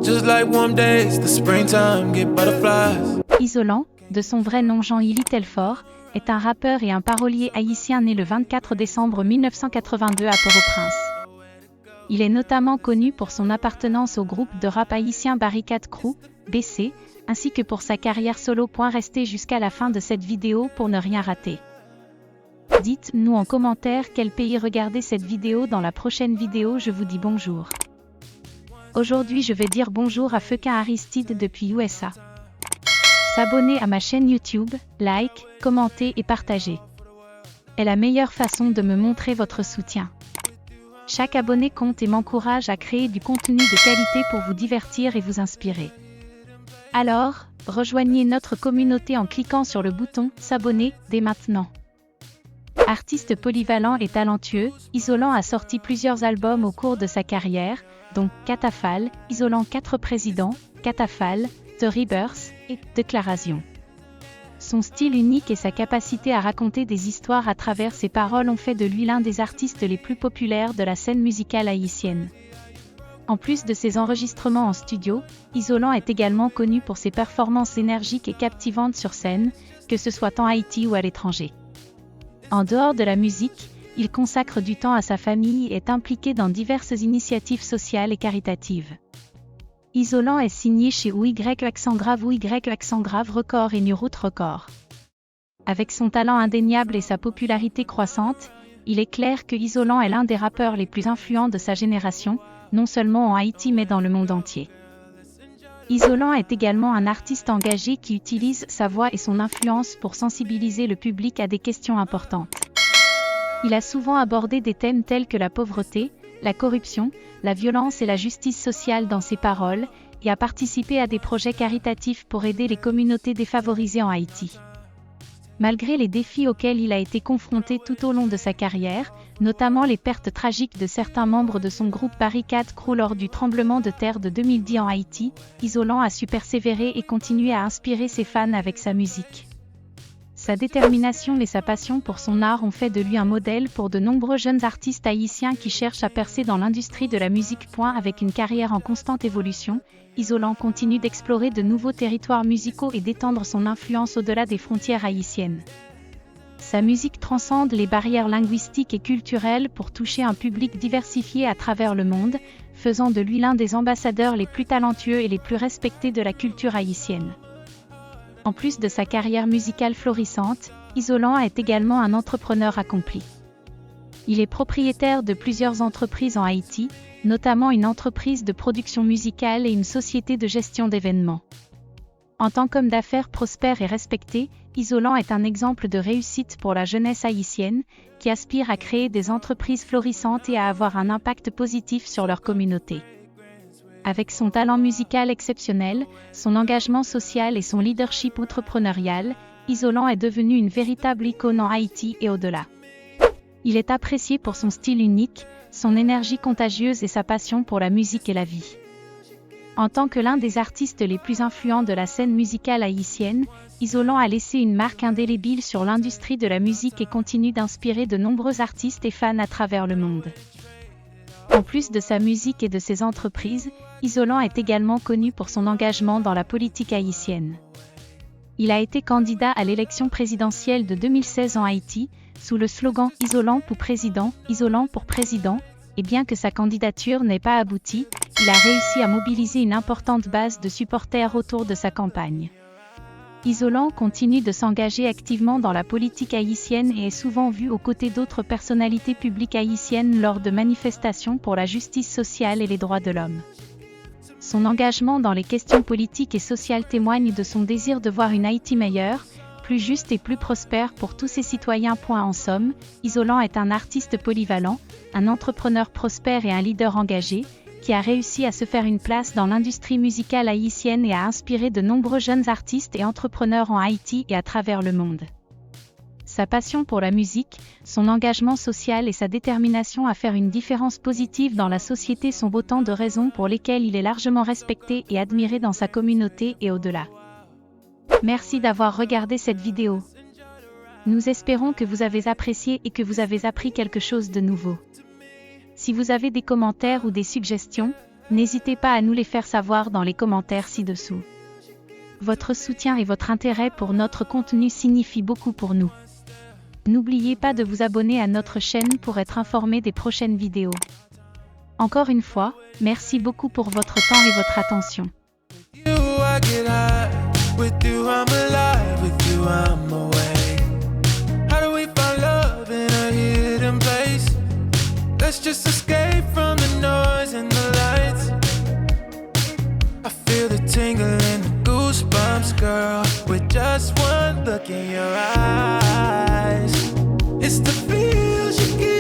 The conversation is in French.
Just like warm days, the springtime get butterflies. Isolant, de son vrai nom Jean-Yli Telfort, est un rappeur et un parolier haïtien né le 24 décembre 1982 à Port-au-Prince. Il est notamment connu pour son appartenance au groupe de rap haïtien Barricade Crew, BC, ainsi que pour sa carrière solo. Restez jusqu'à la fin de cette vidéo pour ne rien rater. Dites-nous en commentaire quel pays regardez cette vidéo. Dans la prochaine vidéo, je vous dis bonjour. Aujourd'hui, je vais dire bonjour à Feuquin Aristide depuis USA. S'abonner à ma chaîne YouTube, like, commenter et partager est la meilleure façon de me montrer votre soutien. Chaque abonné compte et m'encourage à créer du contenu de qualité pour vous divertir et vous inspirer. Alors, rejoignez notre communauté en cliquant sur le bouton « S'abonner » dès maintenant. Artiste polyvalent et talentueux, Isolant a sorti plusieurs albums au cours de sa carrière, dont Catafal, Isolant 4 Présidents, Catafal, The Rebirth et Déclaration. Son style unique et sa capacité à raconter des histoires à travers ses paroles ont fait de lui l'un des artistes les plus populaires de la scène musicale haïtienne. En plus de ses enregistrements en studio, Isolant est également connu pour ses performances énergiques et captivantes sur scène, que ce soit en Haïti ou à l'étranger. En dehors de la musique, il consacre du temps à sa famille et est impliqué dans diverses initiatives sociales et caritatives. Isolant est signé chez OUY Records et New Route Records. Avec son talent indéniable et sa popularité croissante, il est clair que Isolant est l'un des rappeurs les plus influents de sa génération, non seulement en Haïti mais dans le monde entier. Isolant est également un artiste engagé qui utilise sa voix et son influence pour sensibiliser le public à des questions importantes. Il a souvent abordé des thèmes tels que la pauvreté, la corruption, la violence et la justice sociale dans ses paroles, et a participé à des projets caritatifs pour aider les communautés défavorisées en Haïti. Malgré les défis auxquels il a été confronté tout au long de sa carrière, notamment les pertes tragiques de certains membres de son groupe Barricade Crew lors du tremblement de terre de 2010 en Haïti, Isolant a su persévérer et continuer à inspirer ses fans avec sa musique. Sa détermination et sa passion pour son art ont fait de lui un modèle pour de nombreux jeunes artistes haïtiens qui cherchent à percer dans l'industrie de la musique. Avec une carrière en constante évolution, Isolant continue d'explorer de nouveaux territoires musicaux et d'étendre son influence au-delà des frontières haïtiennes. Sa musique transcende les barrières linguistiques et culturelles pour toucher un public diversifié à travers le monde, faisant de lui l'un des ambassadeurs les plus talentueux et les plus respectés de la culture haïtienne. En plus de sa carrière musicale florissante, Isolant est également un entrepreneur accompli. Il est propriétaire de plusieurs entreprises en Haïti, notamment une entreprise de production musicale et une société de gestion d'événements. En tant qu'homme d'affaires prospère et respecté, Isolant est un exemple de réussite pour la jeunesse haïtienne, qui aspire à créer des entreprises florissantes et à avoir un impact positif sur leur communauté. Avec son talent musical exceptionnel, son engagement social et son leadership entrepreneurial, Isolant est devenu une véritable icône en Haïti et au-delà. Il est apprécié pour son style unique, son énergie contagieuse et sa passion pour la musique et la vie. En tant que l'un des artistes les plus influents de la scène musicale haïtienne, Isolant a laissé une marque indélébile sur l'industrie de la musique et continue d'inspirer de nombreux artistes et fans à travers le monde. En plus de sa musique et de ses entreprises, Isolant est également connu pour son engagement dans la politique haïtienne. Il a été candidat à l'élection présidentielle de 2016 en Haïti, sous le slogan « Isolant pour président », et bien que sa candidature n'ait pas abouti, il a réussi à mobiliser une importante base de supporters autour de sa campagne. Isolant continue de s'engager activement dans la politique haïtienne et est souvent vu aux côtés d'autres personnalités publiques haïtiennes lors de manifestations pour la justice sociale et les droits de l'homme. Son engagement dans les questions politiques et sociales témoigne de son désir de voir une Haïti meilleure, plus juste et plus prospère pour tous ses citoyens. En somme, Isolant est un artiste polyvalent, un entrepreneur prospère et un leader engagé, qui a réussi à se faire une place dans l'industrie musicale haïtienne et à inspirer de nombreux jeunes artistes et entrepreneurs en Haïti et à travers le monde. Sa passion pour la musique, son engagement social et sa détermination à faire une différence positive dans la société sont autant de raisons pour lesquelles il est largement respecté et admiré dans sa communauté et au-delà. Merci d'avoir regardé cette vidéo. Nous espérons que vous avez apprécié et que vous avez appris quelque chose de nouveau. Si vous avez des commentaires ou des suggestions, N'hésitez pas à nous les faire savoir dans les commentaires ci-dessous. Votre soutien et votre intérêt pour notre contenu signifient beaucoup pour nous. N'oubliez pas de vous abonner à notre chaîne pour être informé des prochaines vidéos. Encore une fois, merci beaucoup pour votre temps et votre attention. You, I get high. With you, I'm alive. With you, I'm away. How do we find love in a hidden place? Let's just escape from the noise and the lights. I feel the tingle and the goosebumps, girl, with just one look in your eyes. It's the feels you give.